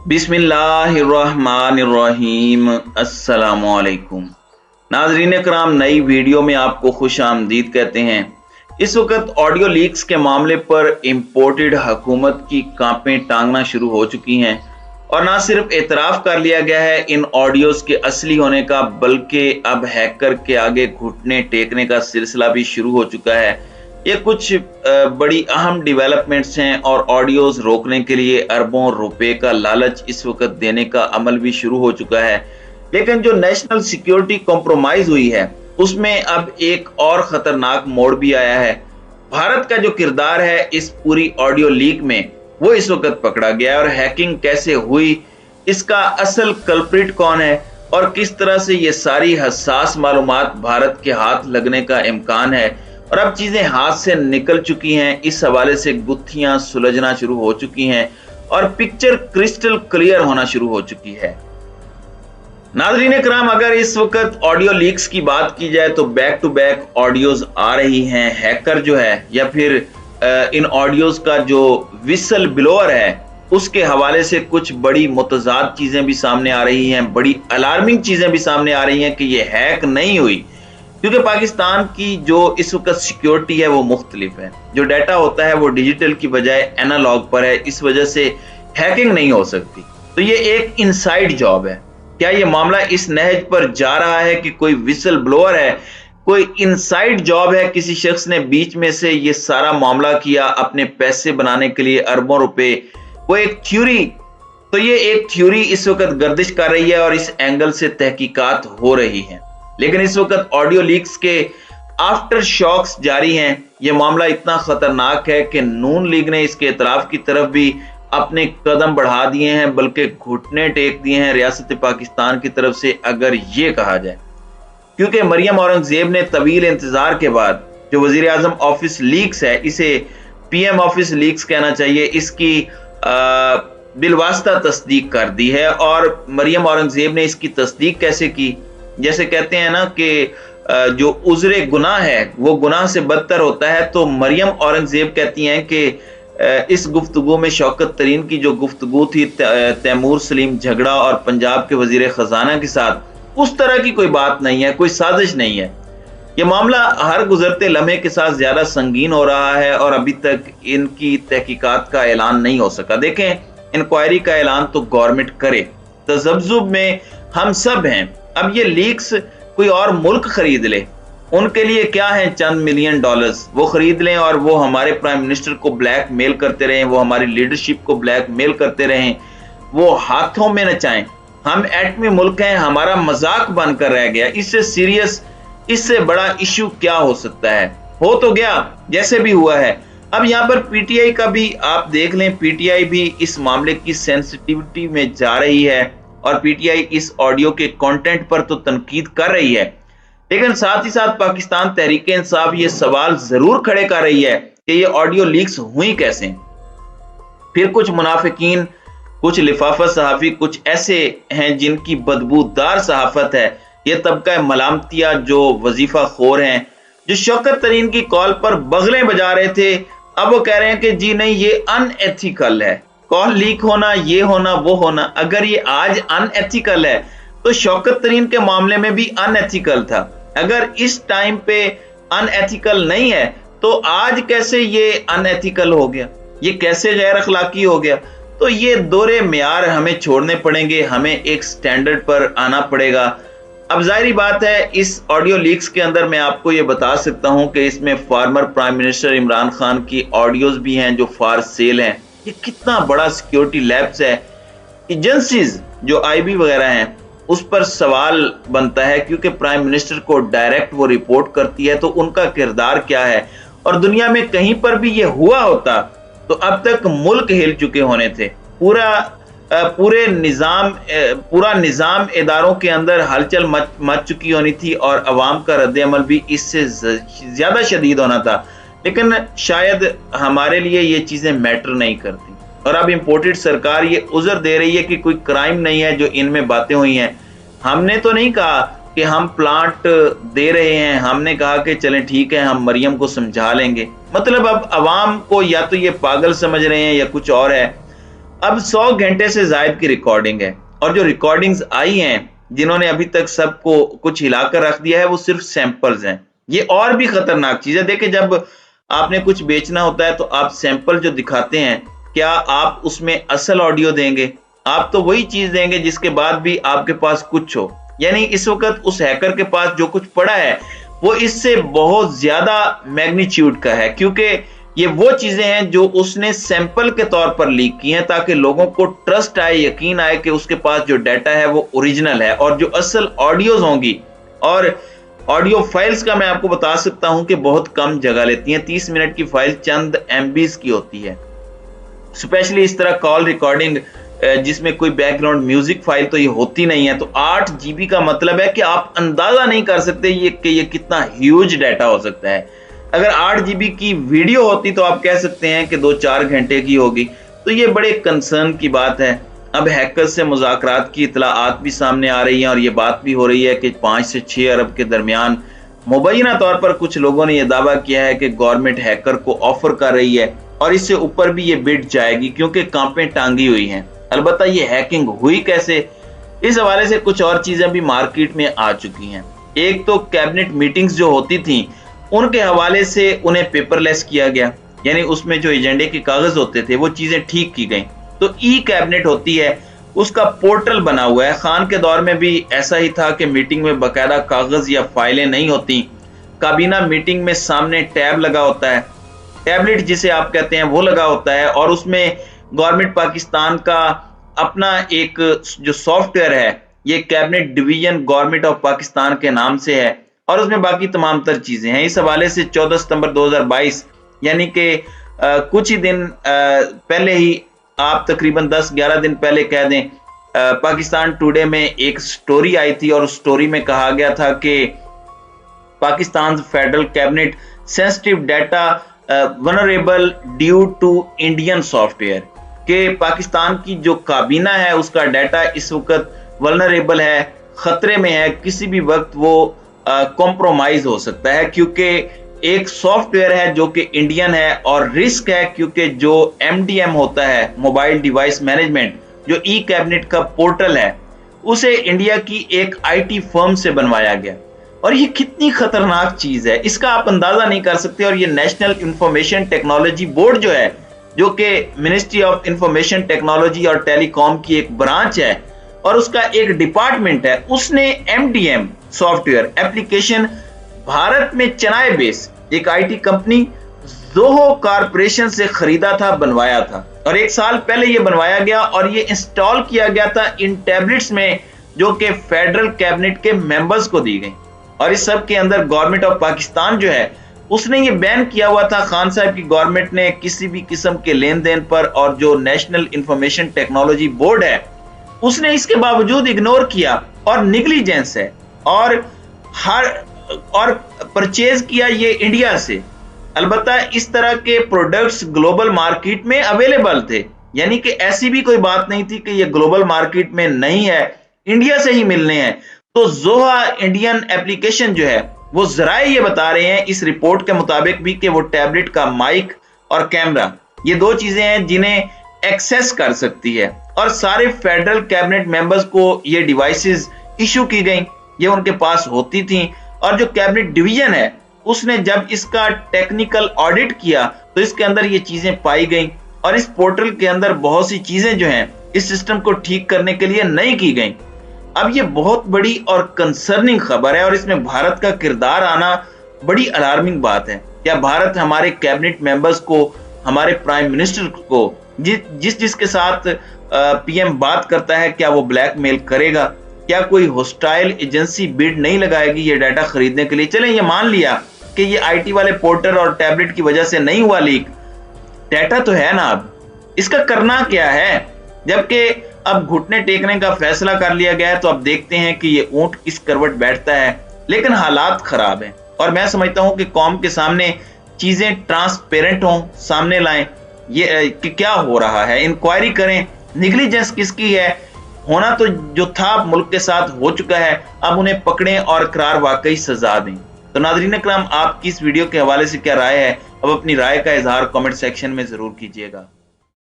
बिस्मिल्लाहिर्रहमानिर्रहीम। अस्सलामुअलैकुम नाज़रीन कराम, नई वीडियो में आपको खुश आमदीद कहते हैं। इस वक्त ऑडियो लीक्स के मामले पर इम्पोर्टेड हुकूमत की कांपें टांगना शुरू हो चुकी हैं और ना सिर्फ एतराफ़ कर लिया गया है इन ऑडियोज़ के असली होने का, बल्कि अब हैकर के आगे घुटने टेकने का सिलसिला भी शुरू हो चुका है। ये कुछ बड़ी अहम डेवलपमेंट्स हैं और ऑडियोज रोकने के लिए अरबों रुपए का लालच इस वक्त देने का अमल भी शुरू हो चुका है। लेकिन जो नेशनल सिक्योरिटी कॉम्प्रोमाइज हुई है उसमें अब एक और खतरनाक मोड़ भी आया है। भारत का जो किरदार है इस पूरी ऑडियो लीक में वो इस वक्त पकड़ा गया है और हैकिंग कैसे हुई, इसका असल कल्प्रिट कौन है और किस तरह से ये सारी हसास मालूमात भारत के हाथ लगने का इम्कान है और अब चीजें हाथ से निकल चुकी हैं। इस हवाले से गुत्थियां सुलझना शुरू हो चुकी हैं और पिक्चर क्रिस्टल क्लियर होना शुरू हो चुकी है। नाज़रीन कराम, अगर इस वक्त ऑडियो लीक्स की बात की जाए तो बैक टू बैक ऑडियोज आ रही हैं। हैकर जो है या फिर इन ऑडियोज का जो विसल ब्लोअर है उसके हवाले से कुछ बड़ी मुतजाद चीजें भी सामने आ रही हैं, बड़ी अलार्मिंग चीजें भी सामने आ रही हैं कि ये हैक नहीं हुई, क्योंकि पाकिस्तान की जो इस वक्त सिक्योरिटी है वो मुख्तलिफ है। जो डाटा होता है वो डिजिटल की बजाय एनालॉग पर है, इस वजह से हैकिंग नहीं हो सकती। तो ये एक इनसाइड जॉब है। क्या ये मामला इस नहज पर जा रहा है कि कोई विसल ब्लोअर है, कोई इनसाइड जॉब है, किसी शख्स ने बीच में से ये सारा मामला किया अपने पैसे बनाने के लिए अरबों रुपए, वो एक थ्योरी। तो ये एक थ्योरी इस वक्त गर्दिश कर रही है और इस एंगल से तहकीकात हो रही है। लेकिन इस वक्त ऑडियो लीक्स के आफ्टर शॉक्स जारी हैं। यह मामला इतना खतरनाक है कि नून लीग ने इसके इतराफ की तरफ भी अपने कदम बढ़ा दिए हैं, बल्कि घुटने टेक दिए हैं रियासत पाकिस्तान की तरफ से, अगर ये कहा जाए। क्योंकि मरियम औरंगजेब ने तवील इंतजार के बाद जो वजीर आजम ऑफिस लीक्स है, इसे पीएम ऑफिस लीक्स कहना चाहिए, इसकी बिलवास्ता तस्दीक कर दी है। और मरियम औरंगजेब ने इसकी तस्दीक कैसे की? जैसे कहते हैं ना कि जो उज़्रे गुनाह है वो गुनाह से बदतर होता है, तो मरियम औरंगजेब कहती हैं कि इस गुफ्तगू में शौकत तरीन की जो गुफ्तगू थी तैमूर सलीम झगड़ा और पंजाब के वजीर खजाना के साथ, उस तरह की कोई बात नहीं है, कोई साजिश नहीं है। ये मामला हर गुजरते लम्हे के साथ ज्यादा संगीन हो रहा है और अभी तक इनकी तहकीकात का ऐलान नहीं हो सका। देखें, इंक्वायरी का ऐलान तो गवर्नमेंट करे, तजब्जुब में हम सब हैं। अब ये लीक्स कोई और मुल्क खरीद ले, उनके लिए क्या है चंद मिलियन डॉलर्स, वो खरीद लें और वो हमारे प्राइम मिनिस्टर को ब्लैकमेल करते रहें, वो हमारी लीडरशिप को ब्लैकमेल करते रहें, वो हाथों में नचाएं। हम एटमी मुल्क हैं, हमारा मजाक बनकर रह गया। इससे सीरियस, इससे बड़ा इशू क्या हो सकता है? हो तो गया जैसे भी हुआ है। अब यहाँ पर पीटीआई का भी आप देख लें, पीटीआई भी इस मामले की सेंसिटिविटी में जा रही है और पीटीआई इस ऑडियो के कंटेंट पर तो तनकीद कर रही है, लेकिन साथ ही साथ पाकिस्तान तहरीक इंसाफ ये सवाल जरूर खड़े कर रही है कि ये ऑडियो लीक्स हुई कैसे। फिर कुछ मुनाफिकीन, कुछ लिफाफा सहाफी, कुछ ऐसे हैं जिनकी बदबूदार सहाफत है। ये तबका मलामतिया जो वजीफा खोर हैं, जो शौकत तरीन की कॉल पर बगलें बजा रहे थे, अब वो कह रहे हैं कि जी नहीं, ये अनएथिकल है, कॉल लीक होना, ये होना, वो होना। अगर ये आज अनएथिकल है तो शौकत तरीन के मामले में भी अनएथिकल था। अगर इस टाइम पे अनएथिकल नहीं है तो आज कैसे ये अनएथिकल हो गया, ये कैसे गैर अखलाकी हो गया? तो ये दोहरे म्यार हमें छोड़ने पड़ेंगे, हमें एक स्टैंडर्ड पर आना पड़ेगा। अब जाहिर बात है, इस ऑडियो लीक्स के अंदर मैं आपको ये बता सकता हूं कि इसमें former prime minister Imran Khan की ऑडियोज भी हैं जो फॉर सेल हैं। ये कितना बड़ा सिक्योरिटी लैब्स है। एजेंसीज जो आईबी वगैरह हैं उस पर सवाल बनता है, क्योंकि प्राइम मिनिस्टर को डायरेक्ट वो रिपोर्ट करती है, तो उनका किरदार क्या है? और दुनिया में कहीं पर भी ये हुआ होता तो अब तक मुल्क हिल चुके होने थे। पूरा निजाम इदारों के अंदर हलचल मच चुकी होनी थी और अवाम का रद्द-ए-अमल भी इससे ज्यादा शदीद होना था। लेकिन शायद हमारे लिए ये चीजें मैटर नहीं करती और अब इंपोर्टेड सरकार ये उज़र दे रही है कि कोई क्राइम नहीं है जो इनमें बातें हुई हैं। हमने तो नहीं कहा कि हम प्लांट दे रहे हैं, हमने कहा कि चलें ठीक है, हम मरियम को समझा लेंगे। मतलब अब अवाम को या तो ये पागल समझ रहे हैं या कुछ और है। अब 100 घंटे से ज्यादा की रिकॉर्डिंग है और जो रिकॉर्डिंग्स आई हैं, जिन्होंने अभी तक सबको कुछ हिलाकर रख दिया है, वो सिर्फ सैंपल्स हैं। ये और भी खतरनाक चीज है। देखिए, जब आपने कुछ बेचना होता है तो आप सैंपल जो दिखाते हैं, क्या आप उसमें असल ऑडियो देंगे? आप तो वही चीज देंगे जिसके बाद भी आपके पास कुछ हो। यानी इस वक्त उस हैकर के पास जो कुछ पड़ा है वो इससे बहुत ज्यादा मैग्नीट्यूड का है, क्योंकि ये वो चीजें हैं जो उसने सैंपल के तौर पर लीक की हैं ताकि लोगों को ट्रस्ट आए, यकीन आए कि उसके पास जो डाटा है वो ओरिजिनल है। और जो असल ऑडियोज होंगी, और ऑडियो फाइल्स का मैं आपको बता सकता हूं कि बहुत कम जगह लेती हैं। 30 मिनट की फाइल चंद MBs की होती है। स्पेशली इस तरह कॉल रिकॉर्डिंग जिसमें कोई बैकग्राउंड म्यूजिक फाइल तो ये होती नहीं है। तो 8 GB का मतलब है कि आप अंदाजा नहीं कर सकते ये कितना ह्यूज डाटा हो सकता है। अगर 8 GB की वीडियो होती तो आप कह सकते हैं कि 2-4 घंटे की होगी। तो ये बड़े कंसर्न की बात है। अब हैकर्स से मुज़ाकरात की इतलाआत भी सामने आ रही हैं और ये बात भी हो रही है कि 5 से 6 अरब के दरमियान मुबैना तौर पर कुछ लोगों ने यह दावा किया है कि गवर्नमेंट हैकर को ऑफर कर रही है और इससे ऊपर भी ये बिड जाएगी, क्योंकि कांपें टांगी हुई हैं। अलबत्ता ये हैकिंग हुई कैसे, इस हवाले से कुछ और चीजें भी मार्केट में आ चुकी हैं। एक तो कैबिनेट मीटिंग्स जो होती थी उनके हवाले से उन्हें पेपरलेस किया गया, यानी उसमें जो एजेंडे के कागज होते थे वो चीजें ठीक की गई। तो ई कैबिनेट होती है, उसका पोर्टल बना हुआ है। खान के दौर में भी ऐसा ही था कि मीटिंग में बाकायदा कागज या फाइलें नहीं होती। काबीना मीटिंग में सामने टैब लगा होता है, टैबलेट जिसे आप कहते हैं वो लगा होता है, और उसमें गवर्नमेंट पाकिस्तान का अपना एक जो सॉफ्टवेयर है, ये cabinet division government of Pakistan के नाम से है, और उसमें बाकी तमाम तर चीजें हैं। इस हवाले से 14 सितंबर 2022 यानी कि कुछ ही दिन पहले ही, आप तकरीबन 10-11 दिन पहले कह दें, पाकिस्तान टुडे में एक स्टोरी आई थी और उस स्टोरी में कहा गया था कि Pakistan federal cabinet sensitive data vulnerable due to Indian software, के पाकिस्तान की जो काबीना है उसका डाटा इस वक्त वल्नरेबल है, खतरे में है, किसी भी वक्त वो कॉम्प्रोमाइज हो सकता है, क्योंकि एक सॉफ्टवेयर है जो कि इंडियन है, और रिस्क है क्योंकि जो MDM होता है, मोबाइल डिवाइस मैनेजमेंट, जो ई कैबिनेट का पोर्टल है, उसे इंडिया की एक IT फर्म से बनवाया गया। और ये कितनी खतरनाक चीज है इसका आप अंदाजा नहीं कर सकते। और ये नेशनल इंफॉर्मेशन टेक्नोलॉजी बोर्ड जो है, जो कि मिनिस्ट्री ऑफ इंफॉर्मेशन टेक्नोलॉजी और टेलीकॉम की एक ब्रांच है और उसका एक डिपार्टमेंट है, उसने MDM सॉफ्टवेयर एप्लीकेशन भारत में चेन्नई बेस एक IT कंपनी जोहो कारपोरेशन से खरीदा था, बनवाया था, और 1 साल पहले ये बनवाया गया और ये इंस्टॉल किया गया था इन टैबलेट्स में जो कि फेडरल कैबिनेट के मेंबर्स को दी गई। और इस सब के अंदर गवर्नमेंट ऑफ पाकिस्तान जो है उसने ये बैन किया हुआ था, खान साहब की गवर्नमेंट ने किसी भी किस्म के लेन देन पर, और जो नेशनल इंफॉर्मेशन टेक्नोलॉजी बोर्ड है उसने इसके बावजूद इग्नोर किया, और निगलिजेंस है, और परचेज किया ये इंडिया से। अलबत्ता इस तरह के प्रोडक्ट्स ग्लोबल मार्केट में अवेलेबल थे, यानी कि ऐसी भी कोई बात नहीं थी कि ये ग्लोबल मार्केट में नहीं है, इंडिया से ही मिलने हैं। तो जोहा इंडियन एप्लीकेशन जो है वो जराए ये बता रहे हैं इस रिपोर्ट के मुताबिक भी कि वो टैबलेट का माइक और कैमरा, ये 2 चीजें हैं जिन्हें एक्सेस कर सकती है, और सारे फेडरल कैबिनेट मेंबर्स को ये डिवाइसेस इशू की गई, ये उनके पास होती थी। और जो कैबिनेट डिवीजन है उसने जब इसका टेक्निकल ऑडिट किया तो इसके अंदर ये चीजें पाई गई, और इस पोर्टल के अंदर बहुत सी चीजें जो हैं इस सिस्टम को ठीक करने के लिए नहीं की गई। अब ये बहुत बड़ी और कंसर्निंग खबर है, और इसमें भारत का किरदार आना बड़ी अलार्मिंग बात है। क्या भारत हमारे कैबिनेट मेंबर्स को, हमारे प्राइम मिनिस्टर को, जिसके साथ PM बात करता है, क्या वो ब्लैकमेल करेगा? क्या कोई होस्टाइल एजेंसी बिड नहीं लगाएगी ये डाटा खरीदने के लिए? चलें ये मान लिया कि ये IT वाले पोर्टल और टैबलेट की वजह से नहीं हुआ लीक, डाटा तो है ना, अब इसका करना क्या है? जबकि अब घुटने टेकने का फैसला कर लिया गया है, तो अब देखते हैं कि ये ऊंट किस करवट बैठता है। लेकिन हालात खराब हैं, और मैं समझता हूं कि कौम के सामने चीजें ट्रांसपेरेंट हों, सामने लाएं ये कि क्या हो रहा है, इंक्वायरी करें, निगलिजेंस किसकी है, होना तो जो था मुल्क के साथ हो चुका है, अब उन्हें पकड़ें और करार वाकई सजा दें। तो नाज़रीन इकराम, आपकी इस वीडियो के हवाले से क्या राय है? अब अपनी राय का इजहार कमेंट सेक्शन में जरूर कीजिएगा।